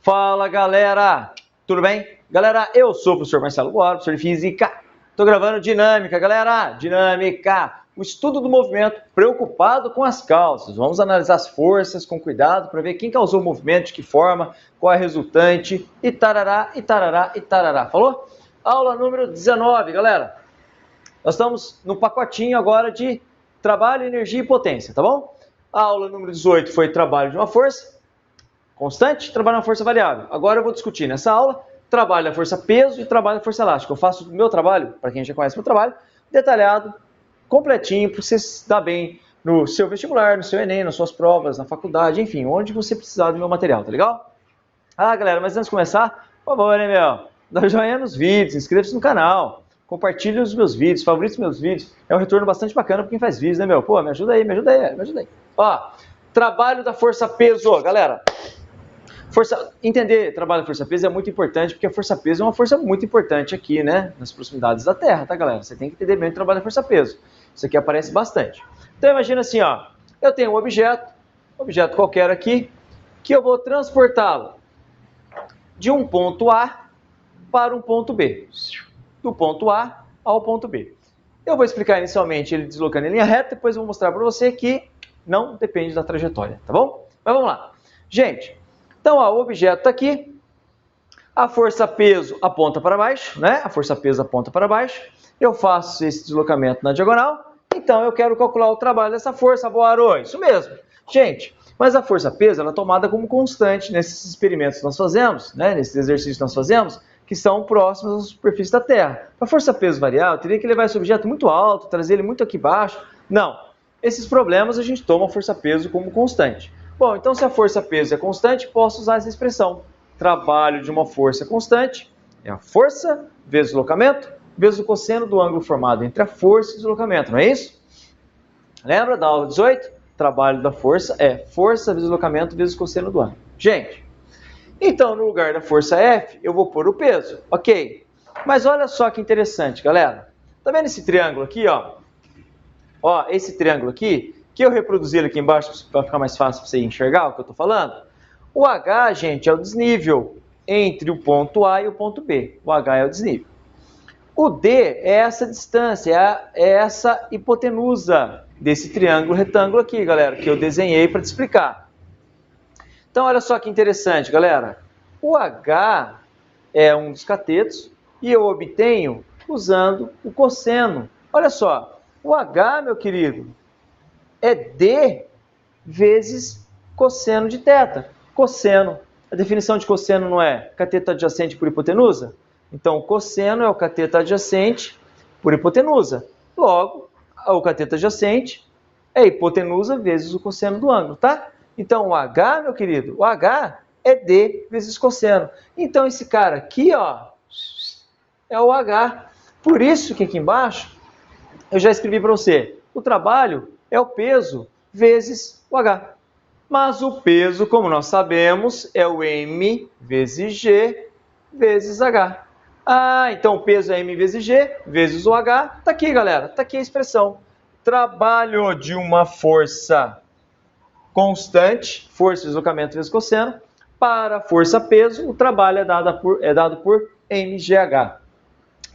Fala, galera! Tudo bem? Galera, eu sou o professor Marcelo Boaro, professor de Física. Estou gravando Dinâmica, galera! Dinâmica! O estudo do movimento preocupado com as causas. Vamos analisar as forças com cuidado para ver quem causou o movimento, de que forma, qual é a resultante, e tarará, e tarará, e tarará. Falou? Aula número 19, galera. Nós estamos no pacotinho agora de trabalho, energia e potência, tá bom? A aula número 18 foi trabalho de uma força constante, trabalho na força variável. Agora eu vou discutir nessa aula trabalho da força peso e trabalho da força elástica. Eu faço o meu trabalho, para quem já conhece o meu trabalho, detalhado, completinho, para você se dar bem no seu vestibular, no seu Enem, nas suas provas, na faculdade, enfim, onde você precisar do meu material, tá legal? Ah, galera, mas antes de começar, por favor, né, meu? Dá joinha nos vídeos, inscreva-se no canal, compartilhe os meus vídeos, favorite os meus vídeos. É um retorno bastante bacana para quem faz vídeos, né, meu? Pô, me ajuda aí, me ajuda aí, me ajuda aí. Ó, trabalho da força peso, galera. Entender trabalho da força-peso é muito importante, porque a força-peso é uma força muito importante aqui, né? Nas proximidades da Terra, tá, galera? Você tem que entender bem o trabalho da força-peso. Isso aqui aparece bastante. Então, imagina assim, ó. Eu tenho um objeto qualquer aqui, que eu vou transportá-lo de um ponto A para um ponto B. Do ponto A ao ponto B. Eu vou explicar inicialmente ele deslocando em linha reta, depois eu vou mostrar para você que não depende da trajetória, tá bom? Mas vamos lá. Gente, então, ó, o objeto está aqui, a força-peso aponta para baixo, né? A força-peso aponta para baixo. Eu faço esse deslocamento na diagonal, então eu quero calcular o trabalho dessa força, Boaro. Isso mesmo. Gente, mas a força-peso ela é tomada como constante nesses experimentos que nós fazemos, né? Nesses exercícios que nós fazemos, que são próximos à superfície da Terra. Para a força-peso variar, eu teria que levar esse objeto muito alto, trazer ele muito aqui embaixo. Não. Esses problemas a gente toma a força-peso como constante. Bom, então se a força-peso é constante, posso usar essa expressão. Trabalho de uma força constante é a força vezes o deslocamento, vezes o cosseno do ângulo formado entre a força e o deslocamento, não é isso? Lembra da aula 18? Trabalho da força é força vezes o deslocamento vezes o cosseno do ângulo. Gente, então no lugar da força F, eu vou pôr o peso, ok? Mas olha só que interessante, galera. Tá vendo esse triângulo aqui, ó? Ó, esse triângulo aqui, que eu reproduzi ele aqui embaixo para ficar mais fácil para você enxergar o que eu estou falando. O H, gente, é o desnível entre o ponto A e o ponto B. O H é o desnível. O D é essa distância, é essa hipotenusa desse triângulo retângulo aqui, galera, que eu desenhei para te explicar. Então, olha só que interessante, galera. O H é um dos catetos e eu obtenho usando o cosseno. Olha só, o H, meu querido, é D vezes cosseno de θ. Cosseno. A definição de cosseno não é cateto adjacente por hipotenusa? Então, o cosseno é o cateto adjacente por hipotenusa. Logo, o cateto adjacente é hipotenusa vezes o cosseno do ângulo, tá? Então, o H, meu querido, o H é D vezes cosseno. Então, esse cara aqui, ó, é o H. Por isso que aqui embaixo, eu já escrevi para você, o trabalho é o peso vezes o H. Mas o peso, como nós sabemos, é o M vezes G vezes H. Ah, então o peso é M vezes G vezes o H. Está aqui, galera. Está aqui a expressão. Trabalho de uma força constante, força de deslocamento vezes cosseno, para força-peso, o trabalho é dado por mgh.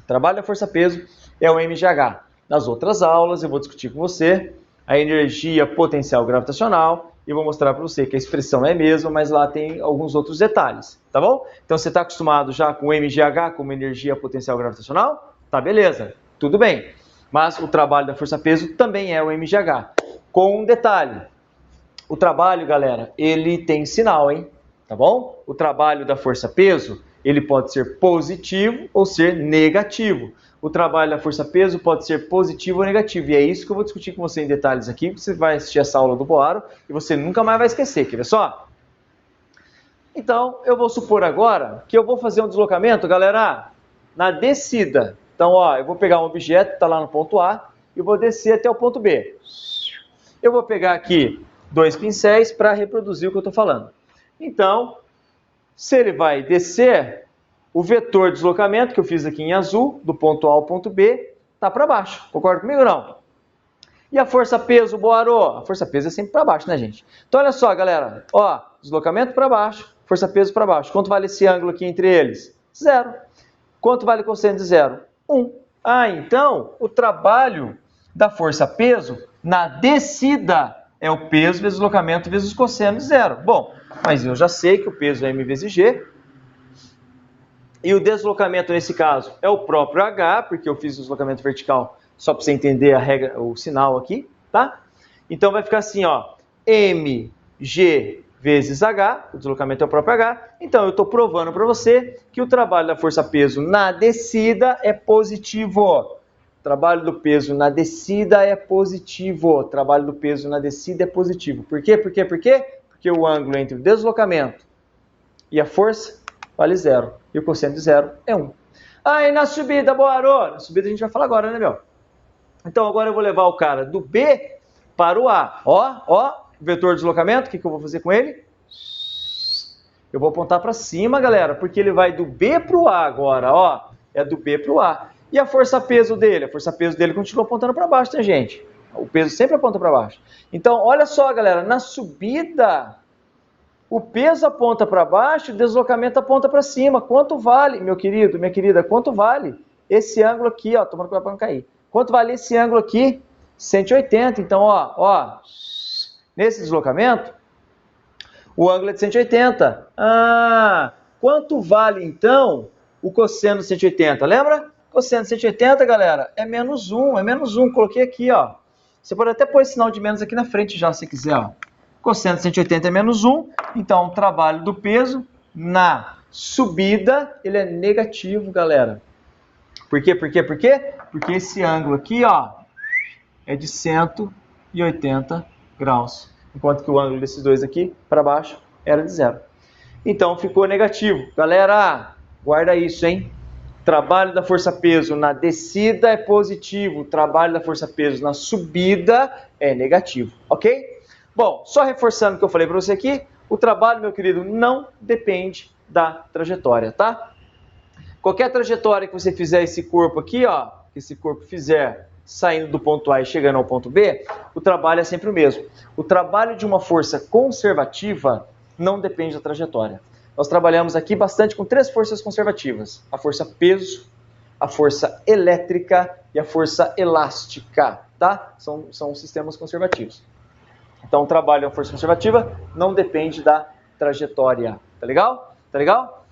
O trabalho da força-peso é o mgh. Nas outras aulas, eu vou discutir com você a energia potencial gravitacional e vou mostrar para você que a expressão é a mesma, mas lá tem alguns outros detalhes, tá bom? Então, você está acostumado já com o mgh como energia potencial gravitacional? Tá, beleza, tudo bem. Mas o trabalho da força-peso também é o mgh. Com um detalhe, o trabalho, galera, ele tem sinal, hein? Tá bom? O trabalho da força-peso, ele pode ser positivo ou ser negativo. O trabalho da força-peso pode ser positivo ou negativo. E é isso que eu vou discutir com você em detalhes aqui. Você vai assistir essa aula do Boaro e você nunca mais vai esquecer. Quer ver só? Então, eu vou supor agora que eu vou fazer um deslocamento, galera, na descida. Então, ó, eu vou pegar um objeto que está lá no ponto A e vou descer até o ponto B. Eu vou pegar aqui 2 pincéis para reproduzir o que eu estou falando. Então, se ele vai descer, o vetor de deslocamento que eu fiz aqui em azul, do ponto A ao ponto B, está para baixo. Concorda comigo ou não? E a força-peso, Boaro? A força-peso é sempre para baixo, né, gente? Então, olha só, galera. Ó, deslocamento para baixo, força-peso para baixo. Quanto vale esse ângulo aqui entre eles? 0. Quanto vale cosseno de 0? 1. Ah, então o trabalho da força-peso na descida é o peso vezes o deslocamento vezes o cosseno de 0. Bom, mas eu já sei que o peso é m vezes g. E o deslocamento, nesse caso, é o próprio h, porque eu fiz o deslocamento vertical só para você entender a regra, o sinal aqui, tá? Então vai ficar assim, ó, mg vezes h, o deslocamento é o próprio h. Então eu estou provando para você que o trabalho da força-peso na descida é positivo. O trabalho do peso na descida é positivo. O trabalho do peso na descida é positivo. Por quê? Por quê? Por quê? Porque o ângulo entre o deslocamento e a força vale 0. E o cosseno de 0 é 1. Ah, e na subida, Boaro? Na subida a gente vai falar agora, né, meu? Então agora eu vou levar o cara do B para o A. Ó, vetor de deslocamento, o que eu vou fazer com ele? Eu vou apontar para cima, galera, porque ele vai do B para o A agora, ó. É do B para o A. E a força-peso dele? A força-peso dele continua apontando para baixo, né, gente? O peso sempre aponta para baixo. Então, olha só, galera, na subida, o peso aponta para baixo, o deslocamento aponta para cima. Quanto vale, meu querido, minha querida, quanto vale esse ângulo aqui, ó, tomando cuidado para não cair. Quanto vale esse ângulo aqui? 180. Então, ó, nesse deslocamento, o ângulo é de 180. Ah, quanto vale, então, o cosseno de 180? Lembra? Cosseno de 180, galera, é menos 1, é menos 1. Coloquei aqui, ó. Você pode até pôr esse sinal de menos aqui na frente já, se quiser, ó. Cosseno de 180 é menos 1, então o trabalho do peso na subida, ele é negativo, galera. Por quê? Por quê? Por quê? Porque esse ângulo aqui, ó, é de 180 graus, enquanto que o ângulo desses dois aqui, para baixo, era de 0. Então, ficou negativo. Galera, guarda isso, hein? Trabalho da força-peso na descida é positivo, trabalho da força-peso na subida é negativo, ok? Bom, só reforçando o que eu falei para você aqui, o trabalho, meu querido, não depende da trajetória, tá? Qualquer trajetória que você fizer esse corpo aqui, ó, que esse corpo fizer saindo do ponto A e chegando ao ponto B, o trabalho é sempre o mesmo. O trabalho de uma força conservativa não depende da trajetória. Nós trabalhamos aqui bastante com 3 forças conservativas: a força peso, a força elétrica e a força elástica, tá? São sistemas conservativos. Então, o trabalho de uma força conservativa não depende da trajetória. Tá legal? Tá legal?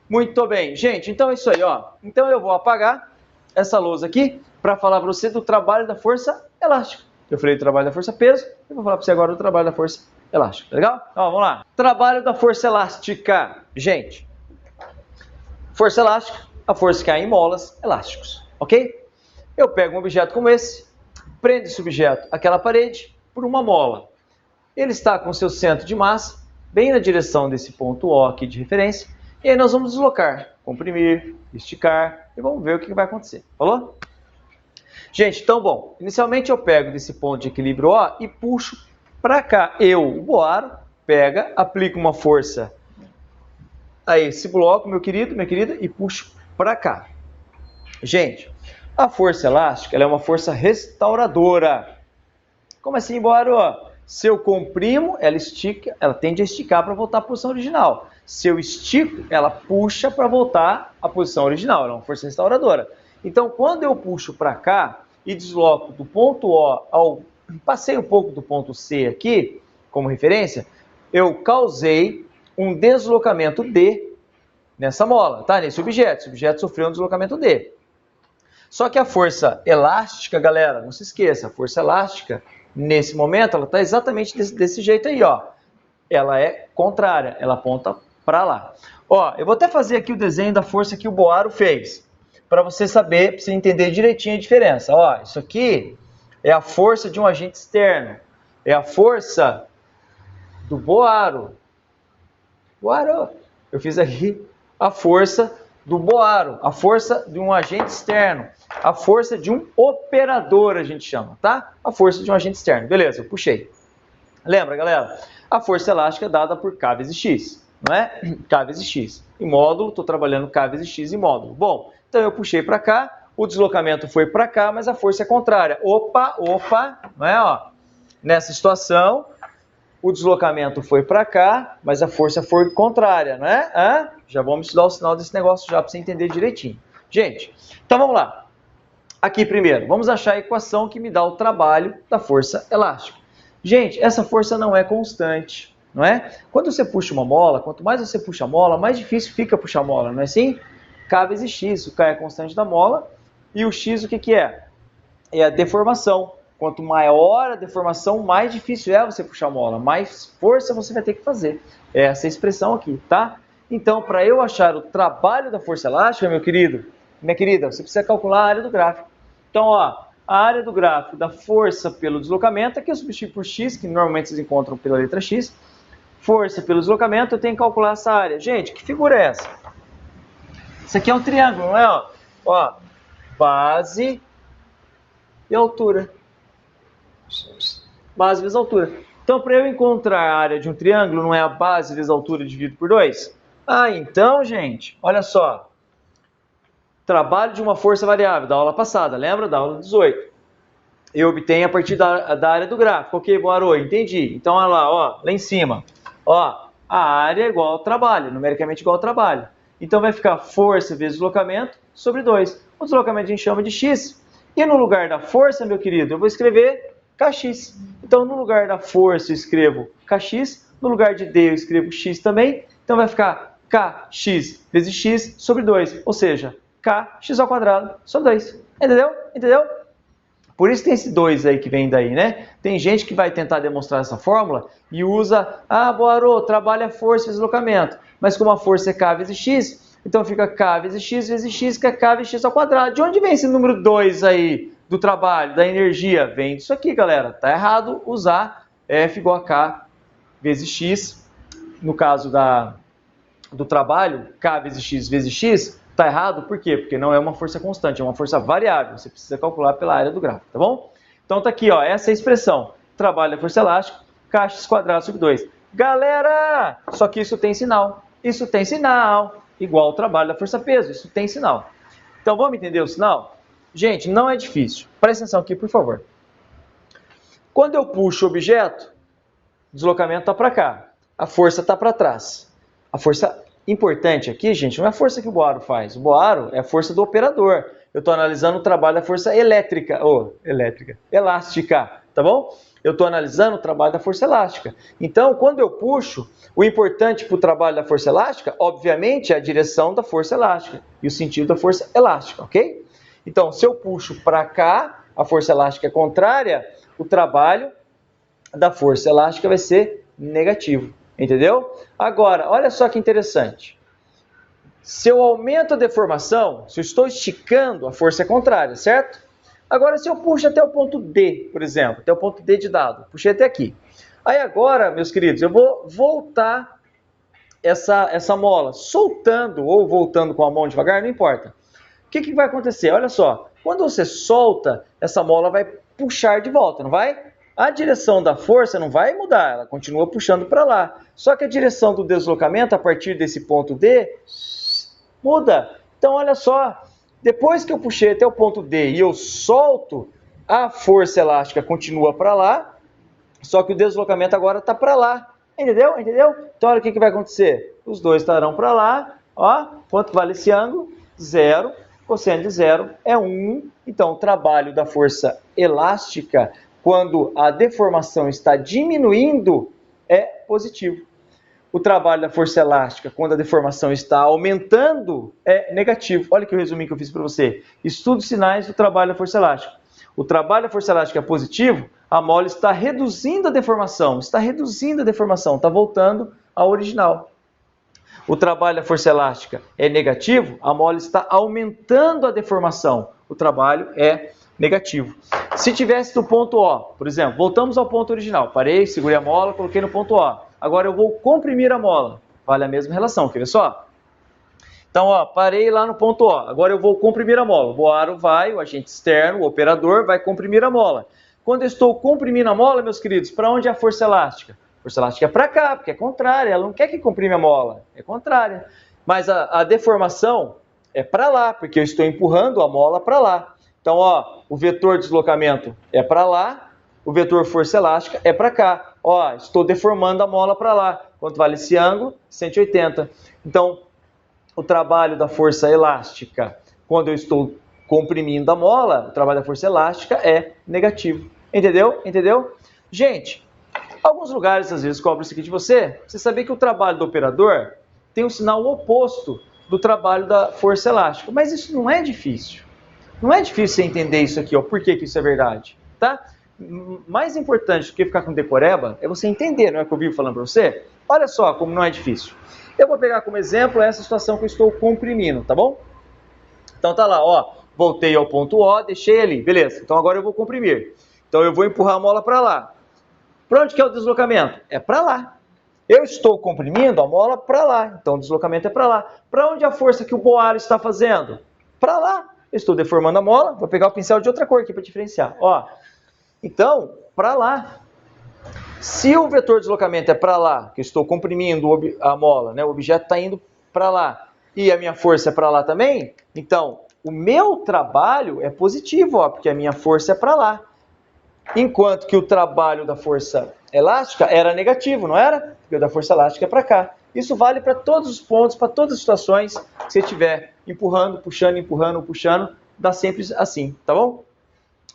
Muito bem. Gente, então é isso aí, ó. Então, eu vou apagar essa lousa aqui para falar para você do trabalho da força elástica. Eu falei do trabalho da força peso, eu vou falar para você agora do trabalho da força elástica. Tá legal? Ó, vamos lá. Trabalho da força elástica. Gente, força elástica, a força que cai em molas elásticos. Ok? Eu pego um objeto como esse, prendo esse objeto àquela parede por uma mola. Ele está com seu centro de massa bem na direção desse ponto O aqui de referência. E aí nós vamos deslocar, comprimir, esticar e vamos ver o que vai acontecer. Falou? Gente, então, bom, inicialmente eu pego desse ponto de equilíbrio O e puxo para cá. O Boaro, pega, aplica uma força a esse bloco, meu querido, minha querida, e puxo para cá. Gente, a força elástica ela é uma força restauradora. Como assim, Boaro? Se eu comprimo, ela estica, ela tende a esticar para voltar à posição original. Se eu estico, ela puxa para voltar à posição original. Ela é uma força restauradora. Então, quando eu puxo para cá e desloco do ponto O ao... Passei um pouco do ponto C aqui, como referência, eu causei um deslocamento D nessa mola, tá? Nesse objeto. Esse objeto sofreu um deslocamento D. Só que a força elástica, galera, não se esqueça, a força elástica, nesse momento, ela está exatamente desse jeito aí, ó. Ela é contrária, ela aponta para lá. Ó, eu vou até fazer aqui o desenho da força que o Boaro fez, para você saber, para você entender direitinho a diferença. Ó, isso aqui é a força de um agente externo, é a força do Boaro. Boaro, eu fiz aqui a força do Boaro, a força de um agente externo, a força de um operador, a gente chama, tá? A força de um agente externo. Beleza, eu puxei. Lembra, galera? A força elástica é dada por K vezes X, não é? K vezes X. Em módulo, estou trabalhando K vezes X em módulo. Bom, então eu puxei para cá, o deslocamento foi para cá, mas a força é contrária. Opa, não é? Ó, nessa situação, o deslocamento foi para cá, mas a força foi contrária, não é? Já vamos estudar o sinal desse negócio já para você entender direitinho. Gente, então vamos lá. Aqui primeiro, vamos achar a equação que me dá o trabalho da força elástica. Gente, essa força não é constante, não é? Quando você puxa uma mola, quanto mais você puxa a mola, mais difícil fica puxar a mola, não é assim? K vezes X, o K é a constante da mola, e o X o que é? É a deformação. Quanto maior a deformação, mais difícil é você puxar a mola, mais força você vai ter que fazer. É essa expressão aqui, tá? Então, para eu achar o trabalho da força elástica, meu querido, minha querida, você precisa calcular a área do gráfico. Então, ó, a área do gráfico da força pelo deslocamento, aqui eu substituo por x, que normalmente vocês encontram pela letra x. Força pelo deslocamento, eu tenho que calcular essa área. Gente, que figura é essa? Isso aqui é um triângulo, não é? Ó, base e altura. Base vezes altura. Então, para eu encontrar a área de um triângulo, não é a base vezes a altura dividido por 2? Então, gente, olha só. Trabalho de uma força variável, da aula passada, lembra? Da aula 18. Eu obtenho a partir da área do gráfico. Ok, Boarô, entendi. Então, olha lá, ó, lá em cima. Ó, a área é igual ao trabalho, numericamente igual ao trabalho. Então, vai ficar força vezes deslocamento sobre 2. O deslocamento a gente chama de x. E no lugar da força, meu querido, eu vou escrever kx. Então, no lugar da força, eu escrevo kx. No lugar de d, eu escrevo x também. Então, vai ficar kx vezes x sobre 2. Ou seja, kx ao quadrado sobre 2. Entendeu? Entendeu? Por isso tem esse 2 aí que vem daí, né? Tem gente que vai tentar demonstrar essa fórmula e usa, Boarô, trabalha força e deslocamento. Mas como a força é k vezes x, então fica k vezes x, que é k vezes x ao quadrado. De onde vem esse número 2 aí do trabalho, da energia? Vem disso aqui, galera. Tá errado usar F igual a k vezes x. No caso do trabalho, k vezes x, tá errado. Por quê? Porque não é uma força constante, é uma força variável. Você precisa calcular pela área do gráfico, tá bom? Então tá aqui, ó, essa é a expressão. Trabalho da força elástica, kx quadrado sobre 2. Galera, só que isso tem sinal. Isso tem sinal. Igual ao trabalho da força-peso. Isso tem sinal. Então, vamos entender o sinal? Gente, não é difícil. Presta atenção aqui, por favor. Quando eu puxo o objeto, o deslocamento está para cá. A força está para trás. A força importante aqui, gente, não é a força que o Boaro faz. O Boaro é a força do operador. Eu estou analisando o trabalho da força elástica, tá bom? Eu estou analisando o trabalho da força elástica. Então, quando eu puxo, o importante para o trabalho da força elástica, obviamente, é a direção da força elástica e o sentido da força elástica, ok? Então, se eu puxo para cá, a força elástica é contrária, o trabalho da força elástica vai ser negativo, entendeu? Agora, olha só que interessante. Se eu aumento a deformação, se eu estou esticando, a força é contrária, certo? Agora, se eu puxo até o ponto D, por exemplo, até o ponto D de dado, puxei até aqui. Aí agora, meus queridos, eu vou voltar essa mola, soltando ou voltando com a mão devagar, não importa. O que vai acontecer? Olha só, quando você solta, essa mola vai puxar de volta, não vai? A direção da força não vai mudar, ela continua puxando para lá. Só que a direção do deslocamento, a partir desse ponto D, muda. Então, olha só, depois que eu puxei até o ponto D e eu solto, a força elástica continua para lá, só que o deslocamento agora está para lá. Entendeu? Entendeu? Então, olha o que vai acontecer. Os dois estarão para lá. Ó, quanto vale esse ângulo? 0. Cosseno de 0 é 1. Então, o trabalho da força elástica, quando a deformação está diminuindo, é positivo. O trabalho da força elástica, quando a deformação está aumentando, é negativo. Olha que o resuminho que eu fiz para você. Estudo sinais do trabalho da força elástica. O trabalho da força elástica é positivo, a mola está reduzindo a deformação, está voltando ao original. O trabalho da força elástica é negativo, a mola está aumentando a deformação, o trabalho é negativo. Se tivesse no ponto O, por exemplo, voltamos ao ponto original, parei, segurei a mola, coloquei no ponto O. Agora eu vou comprimir a mola, vale a mesma relação, quer ver só? Então, ó, parei lá no ponto O, agora eu vou comprimir a mola. O Boaro vai, o agente externo, o operador, vai comprimir a mola. Quando eu estou comprimindo a mola, meus queridos, para onde é a força elástica? A força elástica é para cá, porque é contrária, ela não quer que comprime a mola, é contrária. Mas a deformação é para lá, porque eu estou empurrando a mola para lá. Então, ó, o vetor de deslocamento é para lá, o vetor força elástica é para cá. Ó, estou deformando a mola para lá. Quanto vale esse ângulo? 180. Então, o trabalho da força elástica, quando eu estou comprimindo a mola, o trabalho da força elástica é negativo. Entendeu? Entendeu? Gente, alguns lugares às vezes cobram isso aqui de você. Você sabia que o trabalho do operador tem um sinal oposto do trabalho da força elástica. Mas isso não é difícil. Não é difícil você entender isso aqui, ó. Por que isso é verdade? Tá? Mais importante do que ficar com decoreba é você entender, não é o que eu vivo falando para você? Olha só como não é difícil. Eu vou pegar como exemplo essa situação que eu estou comprimindo, tá bom? Então tá lá, ó, voltei ao ponto O, deixei ali, beleza. Então agora eu vou comprimir. Então eu vou empurrar a mola para lá. Para onde que é o deslocamento? É para lá. Eu estou comprimindo a mola para lá, então o deslocamento é para lá. Para onde a força que o Boalho está fazendo? Para lá. Eu estou deformando a mola, vou pegar o pincel de outra cor aqui para diferenciar. Ó, então, para lá. Se o vetor de deslocamento é para lá, que eu estou comprimindo a mola, né, o objeto está indo para lá, e a minha força é para lá também, então o meu trabalho é positivo, ó, porque a minha força é para lá. Enquanto que o trabalho da força elástica era negativo, não era? Porque o da força elástica é para cá. Isso vale para todos os pontos, para todas as situações que você estiver empurrando, puxando, dá sempre assim, tá bom?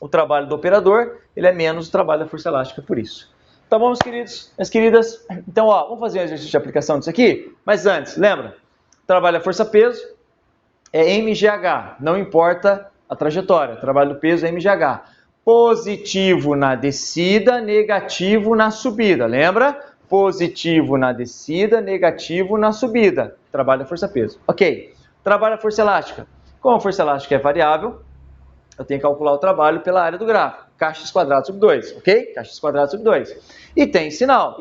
O trabalho do operador, ele é menos o trabalho da força elástica por isso. Tá bom, meus queridos, minhas queridas? Então, ó, vamos fazer um exercício de aplicação disso aqui? Mas antes, lembra? Trabalho da força-peso é mgh, não importa a trajetória. Trabalho do peso é mgh. Positivo na descida, negativo na subida, lembra? Positivo na descida, negativo na subida. Trabalho da força-peso. Ok. Trabalho da força elástica. Como a força elástica é variável, eu tenho que calcular o trabalho pela área do gráfico. Kx² sobre 2, ok? Kx² sobre 2. E tem sinal.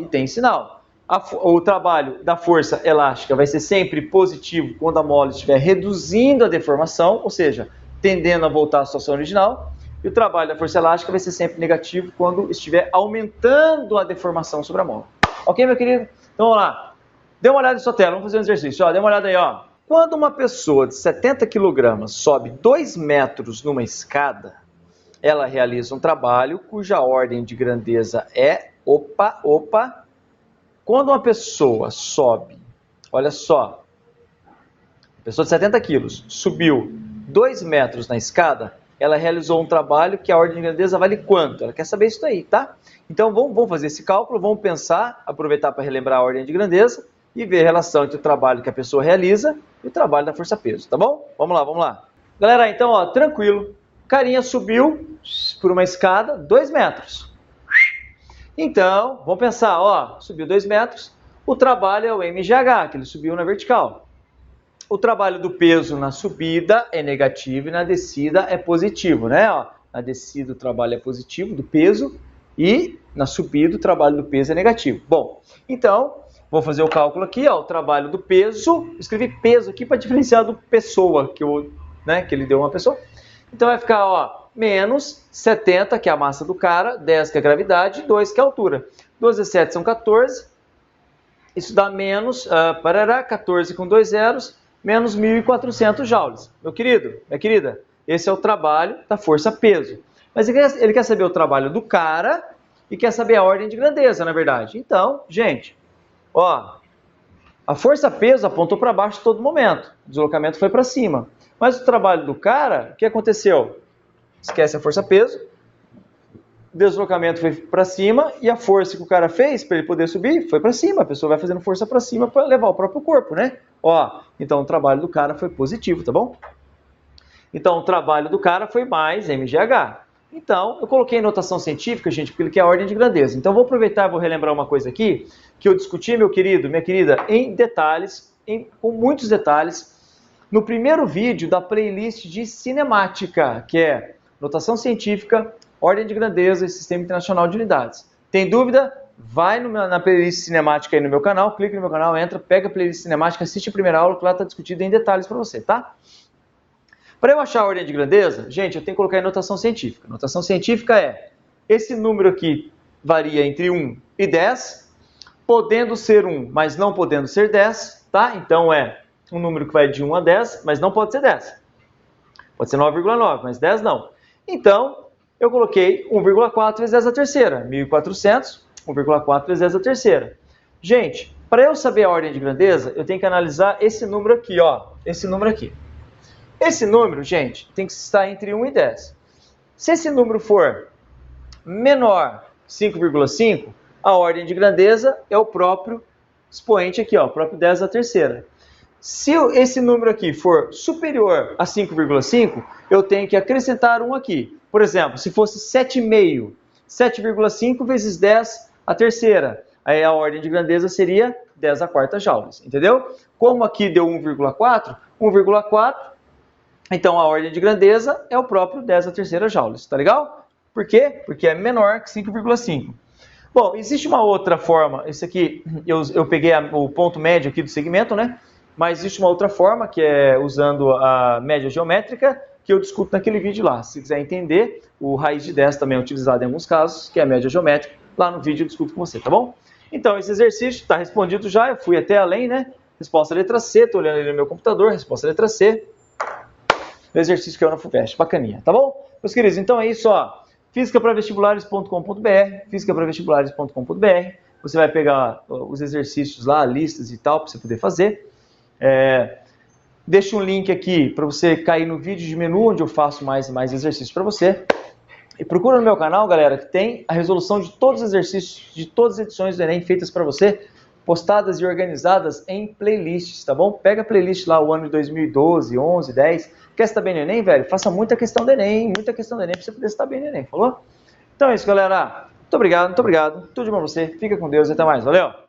O trabalho da força elástica vai ser sempre positivo quando a mola estiver reduzindo a deformação, ou seja, tendendo a voltar à situação original. E o trabalho da força elástica vai ser sempre negativo quando estiver aumentando a deformação sobre a mola. Ok, meu querido? Então, vamos lá. Dê uma olhada em sua tela, vamos fazer um exercício. Ó, dê uma olhada aí, ó. Quando uma pessoa de 70 kg sobe 2 metros numa escada, ela realiza um trabalho cuja ordem de grandeza é... Quando uma pessoa sobe, olha só, pessoa de 70 quilos subiu 2 metros na escada, ela realizou um trabalho que a ordem de grandeza vale quanto? Ela quer saber isso aí, tá? Então vamos fazer esse cálculo, vamos pensar, aproveitar para relembrar a ordem de grandeza e ver a relação entre o trabalho que a pessoa realiza e o trabalho da força-peso, tá bom? Vamos lá. Galera, então, ó, tranquilo. Carinha subiu por uma escada 2 metros. Então, vamos pensar, ó, subiu 2 metros, o trabalho é o mgh, que ele subiu na vertical. O trabalho do peso na subida é negativo e na descida é positivo, né? Ó, na descida o trabalho é positivo do peso e na subida o trabalho do peso é negativo. Bom, então, vou fazer o cálculo aqui, ó, o trabalho do peso, escrevi peso aqui para diferenciar do pessoa, que ele deu uma pessoa. Então vai ficar, ó, menos 70, que é a massa do cara, 10, que é a gravidade, e 2, que é a altura. 12 e 7 são 14, isso dá menos, 14 com 2 zeros, menos 1.400 joules. Meu querido, minha querida, esse é o trabalho da força-peso. Mas ele quer saber o trabalho do cara e quer saber a ordem de grandeza, na verdade. Então, gente, ó, a força-peso apontou para baixo todo momento, o deslocamento foi para cima. Mas o trabalho do cara, o que aconteceu? Esquece a força-peso, o deslocamento foi para cima e a força que o cara fez para ele poder subir foi para cima. A pessoa vai fazendo força para cima para levar o próprio corpo, né? Ó, então o trabalho do cara foi positivo, tá bom? Então o trabalho do cara foi mais mgh. Então eu coloquei em notação científica, gente, porque ele quer a ordem de grandeza. Então vou aproveitar e vou relembrar uma coisa aqui que eu discuti, meu querido, minha querida, em detalhes, com muitos detalhes, no primeiro vídeo da playlist de cinemática, que é notação científica, ordem de grandeza e sistema internacional de unidades. Tem dúvida? Vai na playlist cinemática aí no meu canal, clica no meu canal, entra, pega a playlist cinemática, assiste a primeira aula, que lá está discutido em detalhes para você, tá? Para eu achar a ordem de grandeza, gente, eu tenho que colocar em notação científica. Notação científica é, esse número aqui varia entre 1 e 10, podendo ser 1, mas não podendo ser 10, tá? Então é um número que vai de 1 a 10, mas não pode ser 10. Pode ser 9,9, mas 10 não. Então, eu coloquei 1,4 vezes 10 à terceira, 1.400, 1,4 vezes 10 a terceira. Gente, para eu saber a ordem de grandeza, eu tenho que analisar esse número aqui, ó. Esse número aqui. Esse número, gente, tem que estar entre 1 e 10. Se esse número for menor 5,5, a ordem de grandeza é o próprio expoente aqui, ó, o próprio 10 a terceira. Se esse número aqui for superior a 5,5, eu tenho que acrescentar 1 aqui. Por exemplo, se fosse 7,5, 7,5 vezes 10 a terceira. Aí a ordem de grandeza seria 10 a quarta joules, entendeu? Como aqui deu 1,4, 1,4, então a ordem de grandeza é o próprio 10 a terceira joules, tá legal? Por quê? Porque é menor que 5,5. Bom, existe uma outra forma, esse aqui eu peguei o ponto médio aqui do segmento, né? Mas existe uma outra forma, que é usando a média geométrica, que eu discuto naquele vídeo lá. Se quiser entender, o raiz de 10 também é utilizado em alguns casos, que é a média geométrica. Lá no vídeo eu discuto com você, tá bom? Então, esse exercício está respondido já, eu fui até além, né? Resposta letra C, estou olhando ele no meu computador, resposta letra C. O exercício que eu na FUVEST, bacaninha, tá bom? Meus queridos, então é isso, ó. Fisicapravestibulares.com.br, fisicapravestibulares.com.br. Você vai pegar os exercícios lá, listas e tal, para você poder fazer. Deixa um link aqui para você cair no vídeo de menu, onde eu faço mais exercícios para você. E procura no meu canal, galera, que tem a resolução de todos os exercícios, de todas as edições do Enem feitas para você, postadas e organizadas em playlists, tá bom? Pega a playlist lá, o ano de 2012, 11, 10. Quer estar bem no Enem, velho? Faça muita questão do Enem, para você poder estar bem no Enem, falou? Então é isso, galera. Muito obrigado. Tudo de bom pra você. Fica com Deus e até mais. Valeu!